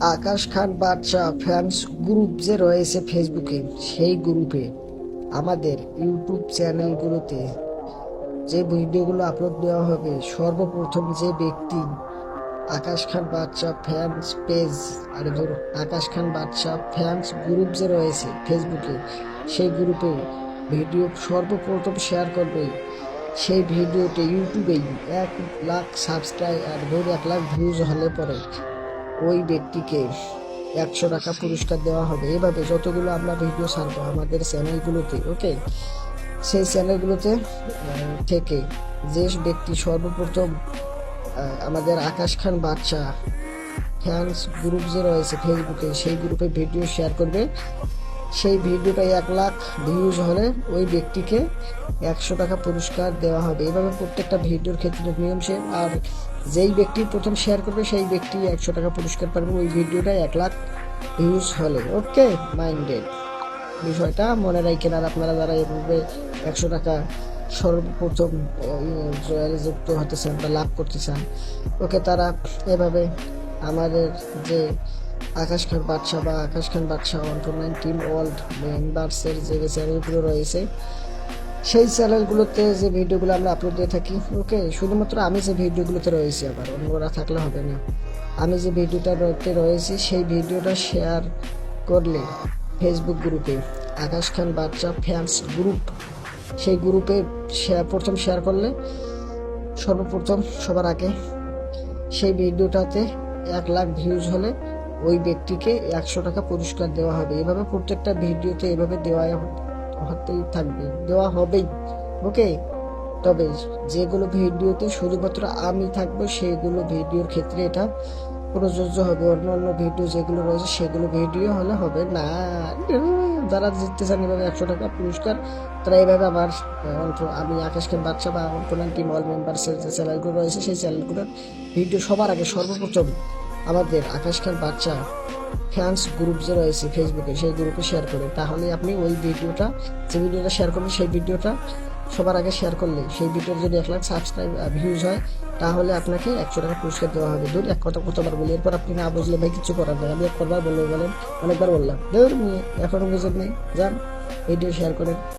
আকাশ খান বাদশা fans group যে রয়েছে ফেসবুকে, সেই গ্রুপে আমাদের ইউটিউব চ্যানেলগুলোতে যে ভিডিওগুলো আপলোড দেওয়া হবে, সর্বপ্রথম যে ব্যক্তি আকাশ খান বাদশা ফ্যান্স পেজ আর আকাশ খান বাদশা ফ্যান্স গ্রুপ যে রয়েছে ফেসবুকে, সেই গ্রুপে ভিডিও সর্বপ্রথম শেয়ার করবে, সেই ভিডিওতে ইউটিউবেই 1 লাখ সাবস্ক্রাইব আর 1 লাখ ভিউজ হলে পরে ওই ব্যক্তিকে 100 টাকা পুরস্কার দেওয়া হবে। এভাবে যতগুলো আমরা ভিডিও ছাড়বো আমাদের চ্যানেলগুলোতে, ওকে, সেই চ্যানেলগুলোতে থেকে যে ব্যক্তি সর্বপ্রথম আমাদের আকাশ খান বাদশা ফ্যান্স গ্রুপ যে রয়েছে ফেসবুকে, সেই গ্রুপে ভিডিও শেয়ার করবে, সেই ভিডিওটা 1 লাখ ভিউজ হলে ওই ব্যক্তিকে 100 টাকা পুরস্কার দেওয়া হবে। এভাবে প্রত্যেকটা ভিডিওর ক্ষেত্রে নিয়ম সে, আর যেই ব্যক্তি প্রথম শেয়ার করবে সেই ব্যক্তি 100 টাকা পুরস্কার পাবে ওই ভিডিওটা 1 লাখ ভিউজ হলে। ওকে, মাইন্ডেড, বিষয়টা মনে রাখেন। আর আপনারা যারা এভাবে 100 টাকা সর্বপ্রথম যুক্ত হতে চান বা লাভ করতে চান, ওকে, তারা এভাবে আমাদের যে আকাশ খান বাদশা বা আকাশ খান বাদশা 129 টিম ওয়ার্ল্ড মেম্বার্সের যে চ্যানেলগুলো রয়েছে, সেই চ্যানেলগুলোতে যে ভিডিওগুলো আমরা আপলোড দিয়ে থাকি, ওকে, শুধুমাত্র আমি যে ভিডিওগুলোতে রয়েছি, আবার অন্যরা থাকলে হবে না। আমি যে ভিডিওটাতে রয়েছি সেই ভিডিওটা শেয়ার করলে ফেসবুক গ্রুপে আকাশ খান বাদশা ফ্যান্স গ্রুপ, সেই গ্রুপে প্রথম শেয়ার করলে সর্বপ্রথম সবার আগে সেই ভিডিওটাতে 1 লাখ ভিউজ হলে ওই ব্যক্তিকে 100 টাকা পুরস্কার দেওয়া হবে। এভাবে প্রত্যেকটা ভিডিওতে এভাবে হতেই থাকবে, দেওয়া হবেই, ওকে। তবে যেগুলো ভিডিওতে শুধুমাত্র আমি থাকবো সেইগুলো ভিডিওর ক্ষেত্রে এটা প্রযোজ্য হবে। অন্য অন্য ভিডিও যেগুলো রয়েছে সেগুলো ভিডিও হলে হবে না। যারা জিততে চান এভাবে 100 টাকা পুরস্কার, তারা এইভাবে আমার আমি আকাশ খান বাদশা বা অন্যান্য টিম অল মেম্বার্সের যে চ্যানেলগুলো রয়েছে সেই চ্যানেলগুলোর ভিডিও সবার আগে সর্বপ্রথম আমাদের আকাশ খান বাদশা ফ্যান্স গ্রুপ যে রয়েছে ফেসবুকে, সেই গ্রুপে শেয়ার করে, তাহলে আপনি ওই ভিডিওটা, যে ভিডিওটা শেয়ার করবেন সেই ভিডিওটা সবার আগে শেয়ার করলে সেই ভিডিওর যদি 1 লাখ সাবস্ক্রাইব ভিউজ হয়, তাহলে আপনাকে 100 টাকা পুরস্কার দেওয়া হবে। দূর এক কথা কতবার বলি, এরপর আপনি না বুঝলে ভাই কিছু করার নেই। আমি একবার বললে বলেন, অনেকবার বললাম, দূর নিয়ে এখনো বুঝেন নেই, যান ভিডিও শেয়ার করেন।